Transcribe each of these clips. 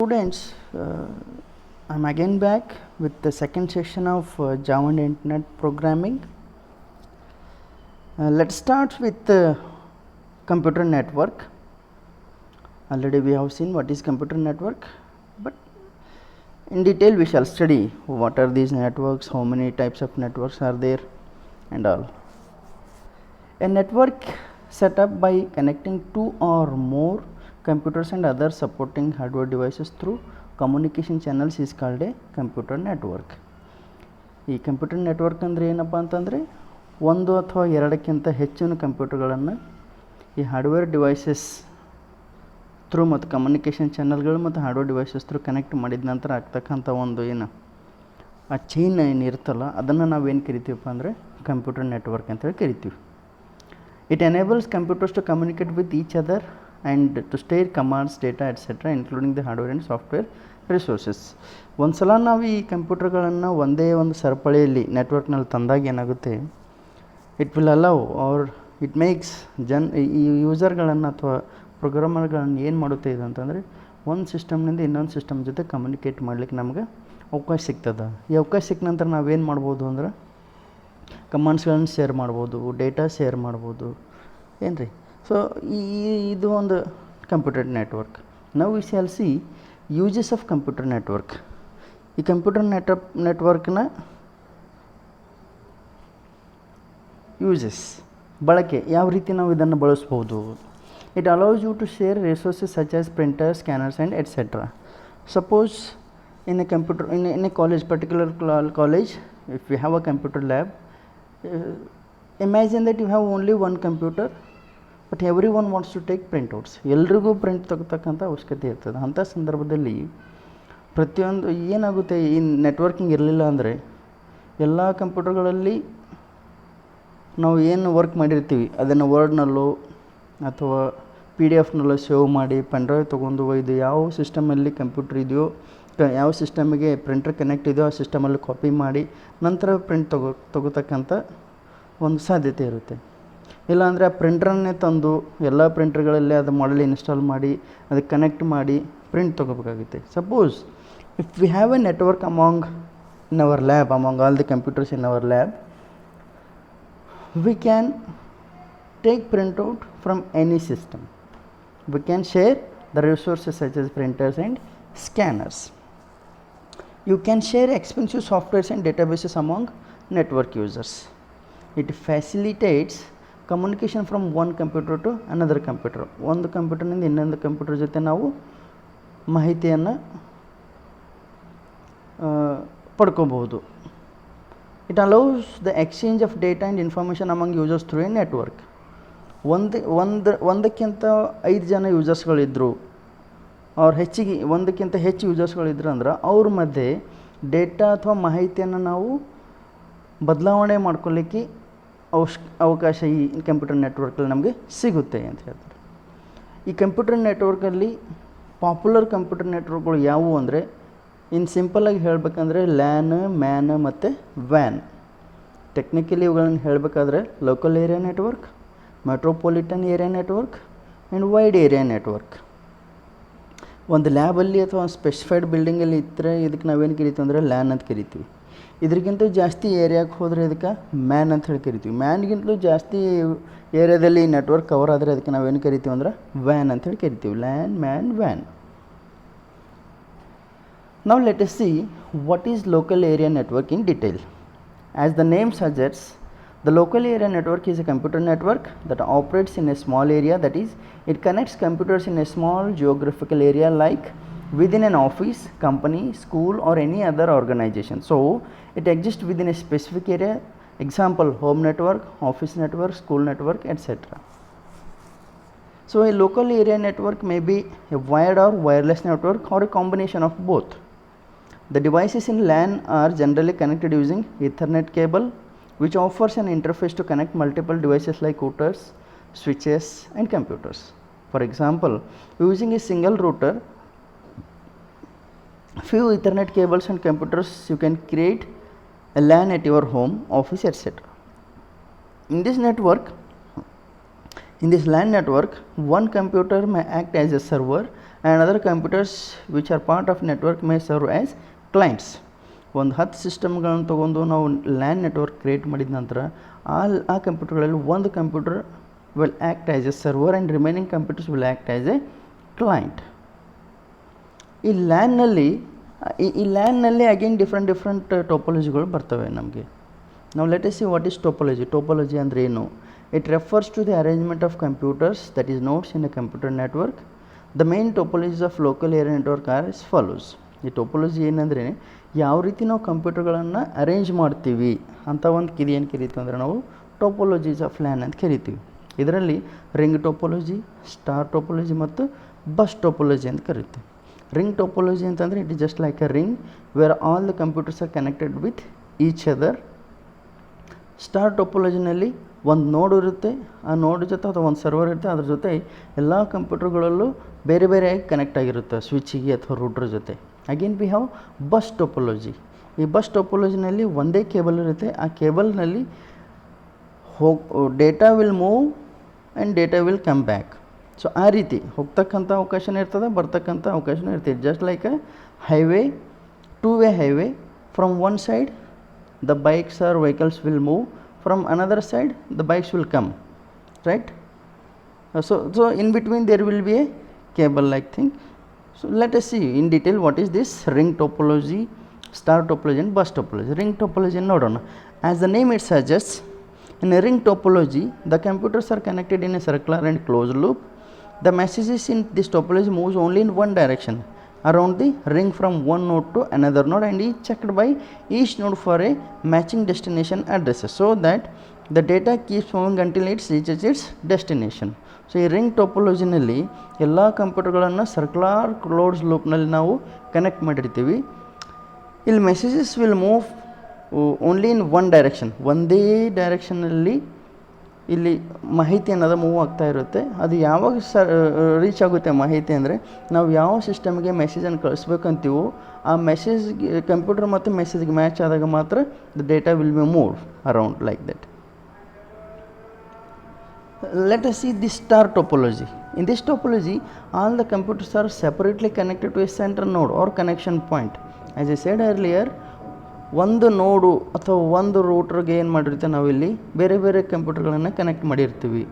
Students, I'm again back with the second session of Java and Internet Programming. Let's start with computer network. Already we have seen what is computer network, but in detail we shall study what are these networks, how many types of networks are there and all. A network set up by connecting two or more computers and other supporting hardware devices through communication channels is called a computer network. ಈ computer network ಅಂದರೆ ಏನಪ್ಪ ಅಂತಂದರೆ ಒಂದು ಅಥವಾ ಎರಡಕ್ಕಿಂತ ಹೆಚ್ಚಿನ ಕಂಪ್ಯೂಟರ್ಗಳನ್ನು ಈ hardware devices through ಮತ್ತು ಕಮ್ಯುನಿಕೇಷನ್ ಚಾನಲ್ಗಳು ಮತ್ತು ಹಾರ್ಡ್ವೇರ್ ಡಿವೈಸಸ್ ಥ್ರೂ ಕನೆಕ್ಟ್ ಮಾಡಿದ ನಂತರ ಆಗ್ತಕ್ಕಂಥ ಒಂದು ಏನು ಆ ಚೈನ್ ಏನು ಇರುತ್ತಲ್ಲ ಅದನ್ನು ನಾವೇನು ಕರಿತೀವಪ್ಪ ಅಂದರೆ ಕಂಪ್ಯೂಟರ್ ನೆಟ್ವರ್ಕ್ ಅಂತೇಳಿ ಕರಿತೀವಿ. It enables computers to communicate with each other and to share commands, data, etc., including the hardware and software resources. ಒಂದು ಸಲ ನಾವು ಈ ಕಂಪ್ಯೂಟರ್ಗಳನ್ನು ಒಂದೇ ಒಂದು ಸರಪಳಿಯಲ್ಲಿ ನೆಟ್ವರ್ಕ್ನಲ್ಲಿ ತಂದಾಗ ಏನಾಗುತ್ತೆ, it will allow or it makes ಈ ಯೂಸರ್ಗಳನ್ನು ಅಥವಾ ಪ್ರೋಗ್ರಾಮರ್ಗಳನ್ನು ಏನು ಮಾಡುತ್ತೆ ಇದು ಅಂತಂದರೆ ಒಂದು ಸಿಸ್ಟಮ್ನಿಂದ ಇನ್ನೊಂದು ಸಿಸ್ಟಮ್ ಜೊತೆ ಕಮ್ಯುನಿಕೇಟ್ ಮಾಡಲಿಕ್ಕೆ ನಮ್ಗೆ ಅವಕಾಶ ಸಿಗ್ತದೆ. ಈ ಅವಕಾಶ ಸಿಕ್ಕ ನಂತರ ನಾವೇನು ಮಾಡ್ಬೋದು ಅಂದ್ರೆ ಕಮಾಂಡ್ಸ್ಗಳನ್ನು ಶೇರ್ ಮಾಡ್ಬೋದು, ಡೇಟಾ ಶೇರ್ ಮಾಡ್ಬೋದು ಏನು ರೀ. ಸೊ ಇದು ಒಂದು ಕಂಪ್ಯೂಟರ್ ನೆಟ್ವರ್ಕ್. ನಾವು we shall see uses of computer network. ಈ ಕಂಪ್ಯೂಟರ್ ನೆಟ್ವರ್ಕ್ನ ಯೂಸಸ್ ಬಳಕೆ ಯಾವ ರೀತಿ ನಾವು ಇದನ್ನು ಬಳಸ್ಬೋದು. It allows you to share resources such as printer, scanners and etcetera. Suppose in a computer in a college, particular college, if you have a computer lab, imagine that you have only one computer but everyone wants to take printouts. ಎಲ್ರಿಗೂ print ತೆಗೆತಕ್ಕಂಥ ಅವಶ್ಯಕತೆ ಇರ್ತದೆ. ಅಂಥ ಸಂದರ್ಭದಲ್ಲಿ ಪ್ರತಿಯೊಂದು ಏನಾಗುತ್ತೆ, ಈ networking ಇರಲಿಲ್ಲ ಅಂದರೆ ಎಲ್ಲ ಕಂಪ್ಯೂಟರ್ಗಳಲ್ಲಿ ನಾವು ಏನು ವರ್ಕ್ ಮಾಡಿರ್ತೀವಿ ಅದನ್ನು ವರ್ಡ್ನಲ್ಲೋ ಅಥವಾ PDF-ನಲ್ಲೋ ಸೇವ್ ಮಾಡಿ ಪೆನ್ಡ್ರೈವ್ ತೊಗೊಂಡು ಒಯ್ದು ಯಾವ ಸಿಸ್ಟಮಲ್ಲಿ ಕಂಪ್ಯೂಟರ್ ಇದೆಯೋ, ಯಾವ ಸಿಸ್ಟಮಿಗೆ ಪ್ರಿಂಟರ್ ಕನೆಕ್ಟ್ ಇದೆಯೋ ಆ ಸಿಸ್ಟಮಲ್ಲಿ ಕಾಪಿ ಮಾಡಿ ನಂತರ ಪ್ರಿಂಟ್ ತೊಗೋತಕ್ಕಂಥ ಒಂದು ಸಾಧ್ಯತೆ ಇರುತ್ತೆ. ಇಲ್ಲಾಂದರೆ ಆ ಪ್ರಿಂಟ್ರನ್ನೇ ತಂದು ಎಲ್ಲ ಪ್ರಿಂಟರ್ಗಳಲ್ಲಿ ಅದು ಮಾಡೆಲ್ ಇನ್ಸ್ಟಾಲ್ ಮಾಡಿ ಅದಕ್ಕೆ ಕನೆಕ್ಟ್ ಮಾಡಿ ಪ್ರಿಂಟ್ ತೊಗೋಬೇಕಾಗುತ್ತೆ. Suppose if we have a network among in our lab, among all the computers in our lab, we can take print out from any system. We can share the resources such as printers and scanners. You can share expensive softwares and databases among network users. It facilitates communication from one computer to another computer. ಒಂದು ಕಂಪ್ಯೂಟರ್ನಿಂದ ಇನ್ನೊಂದು computer ಜೊತೆ ನಾವು ಮಾಹಿತಿಯನ್ನು ಪಡ್ಕೋಬಹುದು. It allows the exchange of data and information among users through a network. ಒಂದಕ್ಕಿಂತ 5 ಜನ ಯೂಸರ್ಸ್ಗಳಿದ್ದರು, ಅವ್ರು ಹೆಚ್ಚಿಗೆ ಒಂದಕ್ಕಿಂತ ಹೆಚ್ಚು ಯೂಸರ್ಸ್ಗಳಿದ್ರು ಅಂದ್ರೆ ಅವ್ರ ಮಧ್ಯೆ ಡೇಟಾ ಅಥವಾ ಮಾಹಿತಿಯನ್ನು ನಾವು ಬದಲಾವಣೆ ಮಾಡ್ಕೊಳ್ಳಿಕ್ಕೆ ಅವಕಾಶ ಈ ಕಂಪ್ಯೂಟರ್ ನೆಟ್ವರ್ಕಲ್ಲಿ ನಮಗೆ ಸಿಗುತ್ತೆ ಅಂತ ಹೇಳ್ತಾರೆ. ಈ ಕಂಪ್ಯೂಟರ್ ನೆಟ್ವರ್ಕಲ್ಲಿ ಪಾಪ್ಯುಲರ್ ಕಂಪ್ಯೂಟರ್ ನೆಟ್ವರ್ಕ್ಗಳು ಯಾವುವು ಅಂದರೆ, ಇನ್ನು ಸಿಂಪಲ್ಲಾಗಿ ಹೇಳಬೇಕಂದ್ರೆ ಲ್ಯಾನ್, ಮ್ಯಾನ್ ಮತ್ತು ವ್ಯಾನ್. ಟೆಕ್ನಿಕಲಿ ಇವುಗಳನ್ನು ಹೇಳಬೇಕಾದ್ರೆ local area network, metropolitan area network and wide area network. ಒಂದು ಲ್ಯಾಬಲ್ಲಿ ಅಥವಾ ಸ್ಪೆಸಿಫೈಡ್ ಬಿಲ್ಡಿಂಗಲ್ಲಿ ಇದ್ದರೆ ಇದಕ್ಕೆ ನಾವೇನು ಕರಿತೀವಿ ಅಂದರೆ ಲ್ಯಾನ್ ಅಂತ ಕರಿತೀವಿ. ಇದಕ್ಕಿಂತ ಜಾಸ್ತಿ ಏರಿಯಾಕ್ಕೆ ಹೋದರೆ ಇದಕ್ಕೆ ಮ್ಯಾನ್ ಅಂತ ಹೇಳಿ ಕರಿತೀವಿ. ಮ್ಯಾನ್ಗಿಂತಲೂ ಜಾಸ್ತಿ ಏರಿಯಾದಲ್ಲಿ ನೆಟ್ವರ್ಕ್ ಕವರ್ ಆದರೆ ಅದಕ್ಕೆ ನಾವೇನು ಕರಿತೀವಿ ಅಂದ್ರೆ ವ್ಯಾನ್ ಅಂತ ಹೇಳಿ ಕರಿತೀವಿ. LAN, man, van. Now let us see what is local area network in detail. As the name suggests, the local area network is a computer network that operates in a small area, that is, it connects computers in a small geographical area like within an office, company, school or any other organization. So, it exists within a specific area, example home network, office network, school network, etc. So, a local area network may be a wired or wireless network or a combination of both. The devices in LAN are generally connected using Ethernet cable, which offers an interface to connect multiple devices like routers, switches and computers. For example, using a single router, few Ethernet cables and computers, you can create a LAN at your home, office, etc. In this LAN network, one computer may act as a server and other computers which are part of network may serve as clients. ಒಂದು 10 ಸಿಸ್ಟಮ್ಗಳನ್ನು ತೊಗೊಂಡು ನಾವು LAN network create ಮಾಡಿದ ನಂತರ ಆ ಕಂಪ್ಯೂಟರ್ಗಳಲ್ಲಿ ಒಂದು computer will act as a server and remaining computers will act as a client. ಈ ಲ್ಯಾನ್ನಲ್ಲಿ ಅಗೇನ್ ಡಿಫ್ರೆಂಟ್ ಟೋಪಾಲಜಿಗಳು ಬರ್ತವೆ ನಮಗೆ. ನಾವು let us see what is topology. Topology ಅಂದರೆ ಏನು? It refers to the arrangement of computers that is nodes in a computer network. The main topologies of local area network are as follows. ಈ topology ಏನಂದರೆ ಯಾವ ರೀತಿ ನಾವು ಕಂಪ್ಯೂಟರ್ಗಳನ್ನು arrange ಮಾಡ್ತೀವಿ ಅಂತ ಒಂದು ಏನು ಕರಿತೀವಿ ಅಂದರೆ ನಾವು ಟೋಪಾಲಜೀಸ್ ಆಫ್ ಲ್ಯಾನ್ ಅಂತ ಕರಿತೀವಿ. ಇದರಲ್ಲಿ ರಿಂಗ್ ಟೋಪಾಲಜಿ, ಸ್ಟಾರ್ ಟೋಪಾಲಜಿ ಮತ್ತು ಬಸ್ ಟೋಪಾಲಜಿ ಅಂತ ಕರಿತೀವಿ. ರಿಂಗ್ ಟೋಪಾಲಜಿ ಅಂತಂದರೆ it is just like a ring where all the computers are connected with each other. Star ಟೋಪಾಲಜಿನಲ್ಲಿ ಒಂದು ನೋಡ್ ಇರುತ್ತೆ, ಆ ನೋಡ್ ಜೊತೆ ಅಥವಾ ಒಂದು ಸರ್ವರ್ ಇರುತ್ತೆ, ಅದ್ರ ಜೊತೆ ಎಲ್ಲ ಕಂಪ್ಯೂಟರ್ಗಳಲ್ಲೂ ಬೇರೆ ಬೇರೆಯಾಗಿ ಕನೆಕ್ಟ್ ಆಗಿರುತ್ತೆ ಸ್ವಿಚ್ಚಿಗೆ ಅಥವಾ ರೂಟರ್ ಜೊತೆ. Again we have bus topology. ಈ ಬಸ್ ಟೋಪಾಲಜಿನಲ್ಲಿ ಒಂದೇ ಕೇಬಲ್ ಇರುತ್ತೆ, ಆ ಕೇಬಲ್ನಲ್ಲಿ data will move and data will come back. So ಆ ರೀತಿ ಹೋಗ್ತಕ್ಕಂಥ ಅವಕಾಶನೇ ಇರ್ತದೆ, ಬರ್ತಕ್ಕಂಥ ಅವಕಾಶನೂ ಇರ್ತದೆ. Just like a highway, two way highway. From one side the bikes or vehicles will move, from another side the bikes will come, right? So in between there will be a cable like thing. So let us see in detail what is this ring topology, star topology and bus topology. Ring topology nodona. As the name it suggests, in a ring topology the computers are connected in a circular and closed loop. The messages in this topology moves only in one direction around the ring from one node to another node and is checked by each node for a matching destination addresses, so that the data keeps moving until it reaches its destination. So ಈ ring ಟೋಪಾಲಜಿನಲ್ಲಿ ಎಲ್ಲ ಕಂಪ್ಯೂಟರ್ಗಳನ್ನು circular closed ಲೂಪ್ನಲ್ಲಿ ನಾವು connect ಮಾಡಿರ್ತೀವಿ. ಇಲ್ಲಿ messages will move only in one direction, ಒಂದೇ ಡೈರೆಕ್ಷನಲ್ಲಿ ಇಲ್ಲಿ ಮಾಹಿತಿ ಅನ್ನೋದು ಮೂವ್ ಆಗ್ತಾ ಇರುತ್ತೆ. ಅದು ಯಾವಾಗ ರೀಚ್ ಆಗುತ್ತೆ ಮಾಹಿತಿ ಅಂದರೆ ನಾವು ಯಾವ ಸಿಸ್ಟಮ್ಗೆ ಮೆಸೇಜನ್ನು ಕಳಿಸ್ಬೇಕಂತೀವೋ ಆ ಮೆಸೇಜ್ಗೆ ಕಂಪ್ಯೂಟರ್ ಮತ್ತು ಮೆಸೇಜ್ಗೆ ಮ್ಯಾಚ್ ಆದಾಗ ಮಾತ್ರ the data will be move around like that. Let us see this star topology. In this topology, all the computers are separately connected to a central node or connection point. As I said earlier, ಒಂದು ನೋಡು ಅಥವಾ ಒಂದು ರೂಟರ್ಗೆ ಏನು ಮಾಡಿರ್ತೀವಿ ನಾವಿಲ್ಲಿ ಬೇರೆ ಬೇರೆ ಕಂಪ್ಯೂಟರ್ಗಳನ್ನು ಕನೆಕ್ಟ್ ಮಾಡಿರ್ತೀವಿ.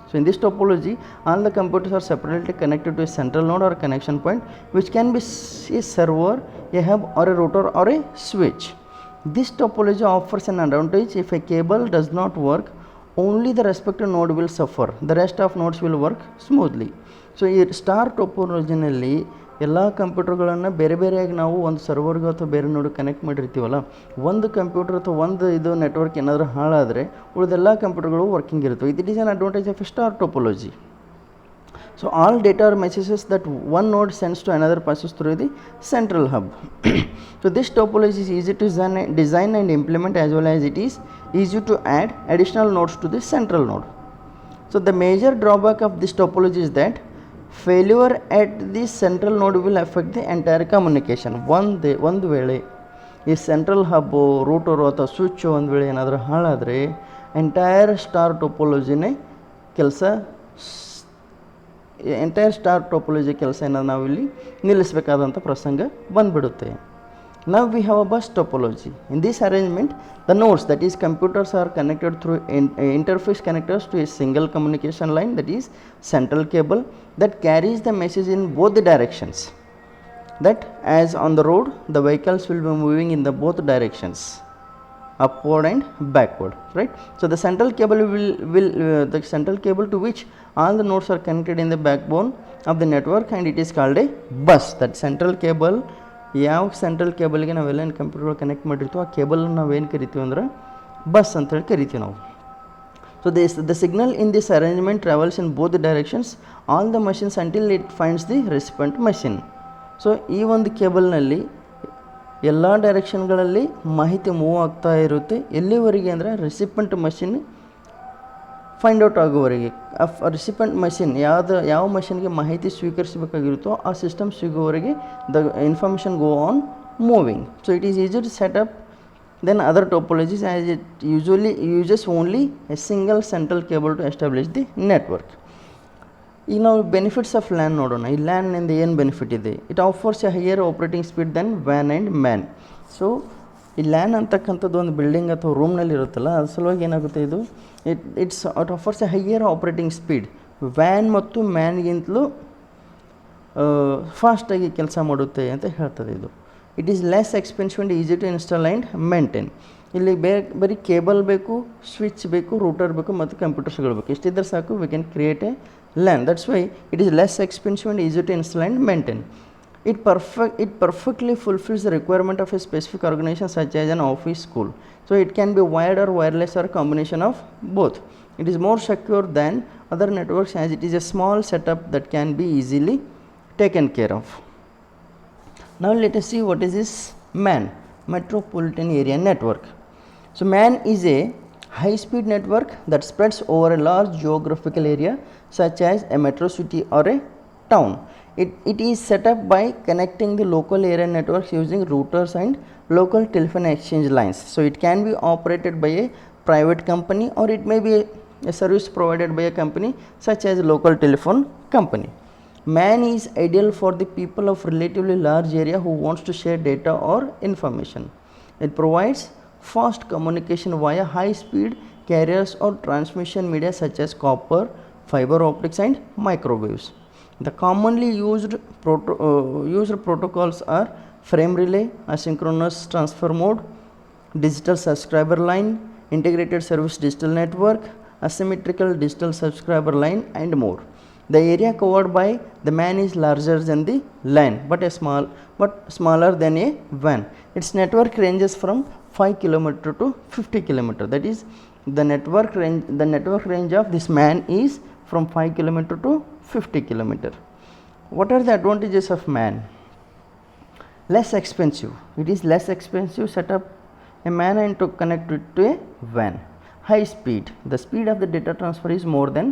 So in this topology all the computers are separately connected to a central node or connection point which can be a server, a hub or a router or a switch. This topology offers an advantage if a cable does not work. Only the respective node will suffer, the rest of nodes will work smoothly. So ಈ star ಟೋಪಾಲಜಿನಲ್ಲಿ ಎಲ್ಲ ಕಂಪ್ಯೂಟರ್ಗಳನ್ನು ಬೇರೆ ಬೇರೆಯಾಗಿ ನಾವು ಒಂದು ಸರ್ವರ್ಗೆ ಅಥವಾ ಬೇರೆ ನೋಡಿ connect ಮಾಡಿರ್ತೀವಲ್ಲ, ಒಂದು ಕಂಪ್ಯೂಟರ್ ಅಥವಾ ಒಂದು ಇದು ನೆಟ್ವರ್ಕ್ ಏನಾದರೂ ಹಾಳಾದರೆ ಉಳಿದೆಲ್ಲ ಕಂಪ್ಯೂಟರ್ಗಳು ವರ್ಕಿಂಗ್ ಇರ್ತವೆ. It is an advantage off star topology. So all data or messages that one node sends to another passes through the central hub. So this topology is easy to design and implement, as well as it is easy to add additional nodes to the central node. So the major drawback of this topology is that failure at the central node will affect the entire communication. ಒಂದು ವೇಳೆ ಈ central ಹಬ್ಬು router ಅಥವಾ switch ಒಂದು ವೇಳೆ ಏನಾದರೂ ಹಾಳಾದರೆ entire star topology ಕೆಲಸ ಏನಾದ್ರು ನಾವಿಲ್ಲಿ ನಿಲ್ಲಿಸಬೇಕಾದಂಥ ಪ್ರಸಂಗ ಬಂದುಬಿಡುತ್ತೆ. Now we have a bus topology. In this arrangement, the nodes, that is computers, are connected through interface connectors to a single communication line, that is central cable, that carries the message in both the directions. That as on the road, the vehicles will be moving in the both directions, upward and backward, right? So the central cable the central cable to which all the nodes are connected in the backbone of the network, and it is called a bus. That central cable, ಯಾವ central ಕೇಬಲ್ಗೆ ನಾವೆಲ್ಲ ಏನು ಕಂಪ್ಯೂಟರ್ಗಳು connect ಮಾಡಿರ್ತೀವೋ ಆ ಕೇಬಲ್ನ ನಾವೇನು ಕರಿತೀವಿ ಅಂದ್ರೆ bus ಅಂತೇಳಿ ಕರಿತೀವಿ ನಾವು. So the signal in this arrangement travels in both directions all the machines until it finds the recipient machine. So ಈ ಒಂದು ಕೇಬಲ್ನಲ್ಲಿ ಎಲ್ಲ ಡೈರೆಕ್ಷನ್ಗಳಲ್ಲಿ ಮಾಹಿತಿ ಮೂವ್ ಆಗ್ತಾ ಇರುತ್ತೆ. ಎಲ್ಲಿವರೆಗೆ ಅಂದರೆ ರೆಸಿಪೆಂಟ್ ಮಷಿನ್ ಫೈಂಡ್ ಔಟ್ ಆಗೋವರೆಗೆ. ರೆಸಿಪೆಂಟ್ ಮಷಿನ್ ಯಾವ ಮಷಿನ್ಗೆ ಮಾಹಿತಿ ಸ್ವೀಕರಿಸಬೇಕಾಗಿರುತ್ತೋ ಆ ಸಿಸ್ಟಮ್ ಸಿಗೋವರೆಗೆ the information go on moving. So it is easy to set up than other topologies, as it usually uses only a single central cable to establish the network. ಈಗ ನಾವು benefits of LAN ನೋಡೋಣ. ಈ ಲ್ಯಾನ್ನಿಂದ ಏನು benefit ಇದೆ? It offers a higher operating speed than ವ್ಯಾನ್ and MAN. So ಈ LAN ಅಂತಕ್ಕಂಥದ್ದು ಒಂದು ಬಿಲ್ಡಿಂಗ್ ಅಥವಾ ರೂಮ್ನಲ್ಲಿ ಇರುತ್ತಲ್ಲ, ಅದ್ರ ಸಲುವಾಗಿ ಏನಾಗುತ್ತೆ ಇದು it offers a higher operating speed. ವ್ಯಾನ್ ಮತ್ತು ಮ್ಯಾನ್ಗಿಂತಲೂ ಫಾಸ್ಟಾಗಿ ಕೆಲಸ ಮಾಡುತ್ತೆ ಅಂತ ಹೇಳ್ತದೆ ಇದು. It is less expensive and easy to install and maintain. ಇಲ್ಲಿ ಬರೀ ಕೇಬಲ್ ಬೇಕು, ಸ್ವಿಚ್ ಬೇಕು, ರೂಟರ್ ಬೇಕು ಮತ್ತು ಕಂಪ್ಯೂಟರ್ಸ್ಗಳು ಬೇಕು. ಇಷ್ಟಿದ್ರೆ ಸಾಕು, we can create a LAN. That's why it is less expensive and easy to install and maintain. It perfectly fulfills the requirement of a specific organization such as an office, school. So it can be wired or wireless or a combination of both. It is more secure than other networks as it is a small setup that can be easily taken care of. Now let us see what is this MAN, Metropolitan Area Network. So MAN is a high speed network that spreads over a large geographical area such as a metro city or a town. It is set up by connecting the local area networks using routers and local telephone exchange lines. So it can be operated by a private company or it may be a service provided by a company such as a local telephone company. MAN is ideal for the people of relatively large area who wants to share data or information. It provides fast communication via high speed carriers or transmission media such as copper, fiber optics and microwaves. The commonly used protocols are frame relay, asynchronous transfer mode, digital subscriber line, integrated service digital network, asymmetrical digital subscriber line and more. The area covered by the MAN is larger than the LAN but smaller than a WAN. Its network ranges from 5 km to 50 km. That is the network range of this MAN is from 5 km to 50 km. What are the advantages of MAN? Less expensive. It is less expensive set up a MAN and to connect it to a WAN. High speed. The speed of the data transfer is more than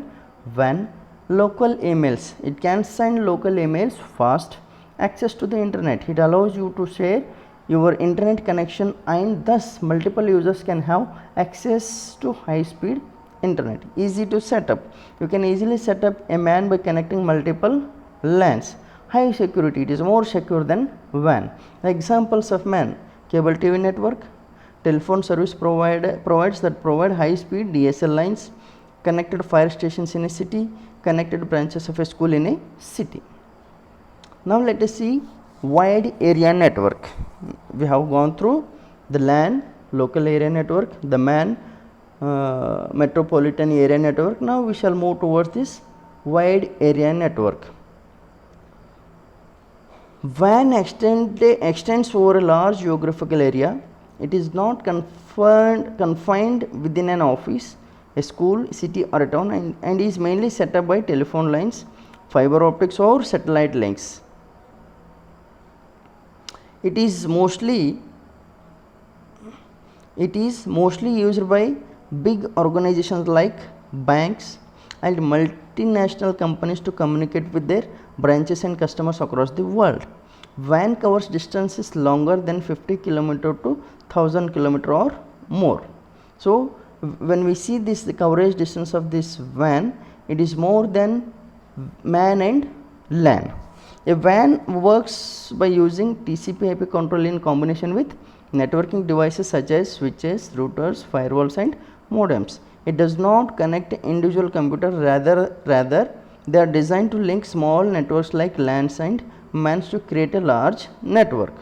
WAN. Local emails. It can send local emails fast. Access to the internet. It allows you to share your internet connection and thus multiple users can have access to high speed internet. Easy to set up. You can easily set up a MAN by connecting multiple LANs. High security. It is more secure than WAN. Examples of MAN: cable TV network, telephone service provides that provide high speed DSL lines, connected fire stations in a city, connected branches of a school in a city. Now let us see wide area network. We have gone through the LAN, local area network, the MAN, metropolitan area network. Now we shall move towards this wide area network. WAN extends over a large geographical area. It is not confined within an office, a school, city or a town and is mainly set up by telephone lines, fiber optics or satellite links. It is mostly used by big organizations like banks and multinational companies to communicate with their branches and customers across the world. WAN covers distances longer than 50 km to 1000 km or more. So when we see this, the coverage distance of this WAN, it is more than MAN and LAN. A WAN works by using TCP/IP control in combination with networking devices such as switches, routers, firewalls and modems. It does not connect individual computers, rather they are designed to link small networks like LANs and MANs to create a large network.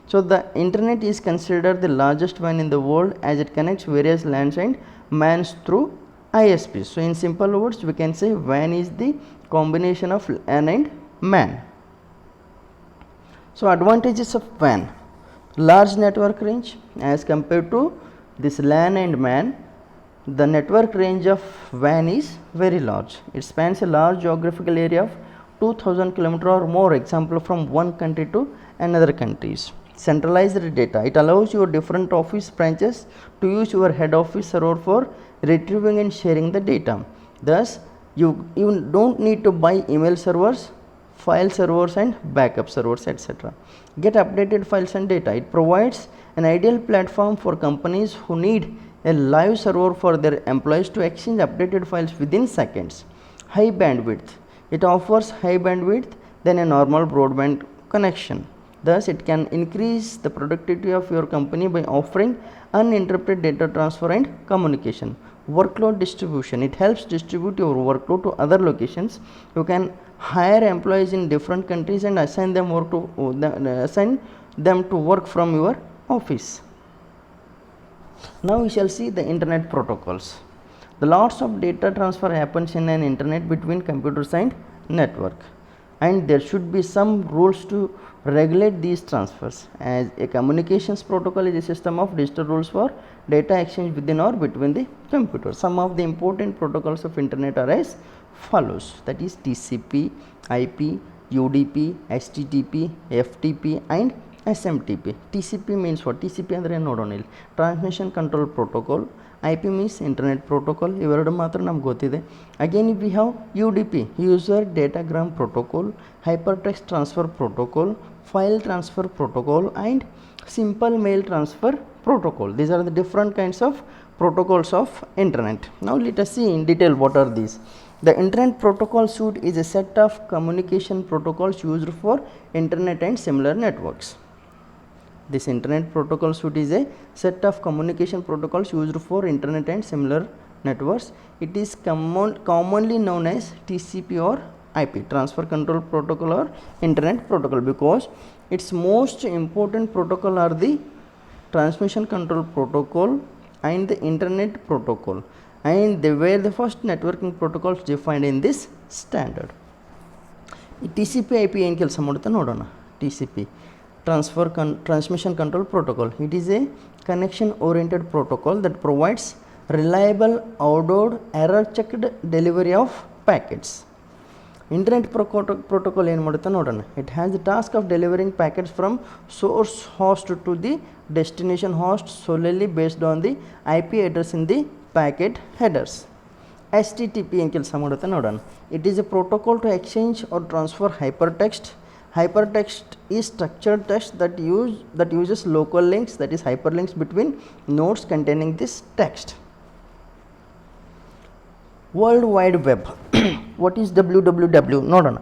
So the internet is considered the largest WAN in the world as it connects various LANs and MANs through ISPs. So in simple words, we can say WAN is the combination of LAN and MAN. So advantages of WAN: large network range. As compared to this LAN and MAN, the network range of WAN is very large. It spans a large geographical area of 2000 km or more, example from one country to another countries. Centralized data. It allows your different office branches to use your head office server for retrieving and sharing the data. Thus you don't need to buy email servers, file servers and backup servers, etc. Get updated files and data. It provides an ideal platform for companies who need a live server for their employees to exchange updated files within seconds. High bandwidth. It offers high bandwidth than a normal broadband connection. Thus, it can increase the productivity of your company by offering uninterrupted data transfer and communication. Workload distribution, it helps distribute your workload to other locations. You can hire employees in different countries and assign them to work from your office. Now we shall see the internet protocols. The lots of data transfer happens in an internet between computers and network, and there should be some rules to regulate these transfers, as a communications protocol is a system of digital rules for data exchange within or between the computers. Some of the important protocols of internet are as follows, that is TCP, IP, UDP, HTTP, FTP and SMTP. TCP means what? TCP andre nodonil transmission control protocol. IP means internet protocol. ಇವೆರಡು ಮಾತ್ರ ನಮ್ಗೆ ಗೊತ್ತಿದೆ. Again we have UDP, user datagram protocol, hypertext transfer protocol, file transfer protocol and simple mail transfer protocol. These are the different kinds of protocols of internet. Now let us see in detail what are these. The internet protocol suite is a set of communication protocols used for internet and similar networks. This internet protocol suite is a set of communication protocols used for internet and similar networks. It is commonly known as TCP or IP, transfer control protocol or internet protocol, because its most important protocol are the transmission control protocol and the internet protocol, and they were the first networking protocols defined in this standard. TCP IP ಏನು ಕೆಲಸ ಮಾಡುತ್ತೆ ನೋಡೋಣ. TCP transmission control protocol. It is a connection oriented protocol that provides reliable, ordered, error checked delivery of packets. Internet protocol ಏನು ಮಾಡುತ್ತೆ ನೋಡೋಣ. It has the task of delivering packets from source host to the destination host solely based on the IP address in the packet headers. HTTP ಏನು ಕೆಲಸ ಮಾಡುತ್ತೆ ನೋಡೋಣ. It is a protocol to exchange or transfer hypertext. Hypertext is structured text that uses local links, that is hyperlinks between nodes containing this text. World Wide Web. What is WWW? ನೋಡೋಣ.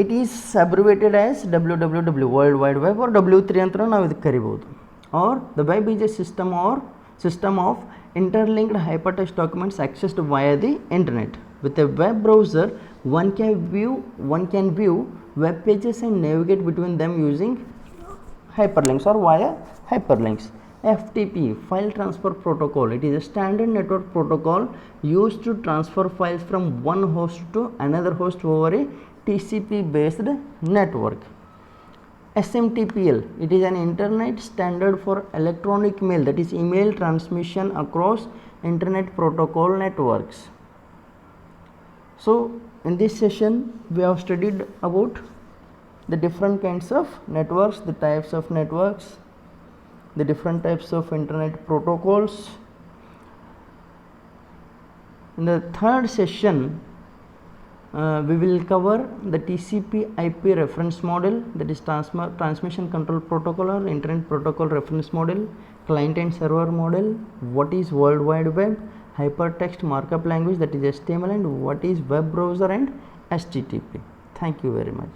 It is abbreviated as WWW, World Wide Web, or W3 ಅಂತ ನಾವು ಇದಕ್ಕೆ ಕರಿಬಹುದು. Or the web is a system of interlinked hypertext documents accessed via the internet. With a web browser, one can view web pages and navigate between them using hyperlinks or via hyperlinks. FTP, file transfer protocol. It is a standard network protocol used to transfer files from one host to another host over a TCP based network. SMTPL, it is an internet standard for electronic mail, that is email transmission across internet protocol networks. So in this session we have studied about the different kinds of networks, the types of networks, the different types of internet protocols. In the third session we will cover the TCP IP reference model, that is transmission control protocol or internet protocol reference model, client and server model, what is World Wide Web, hypertext markup language, that is HTML, and what is web browser and HTTP. Thank you very much.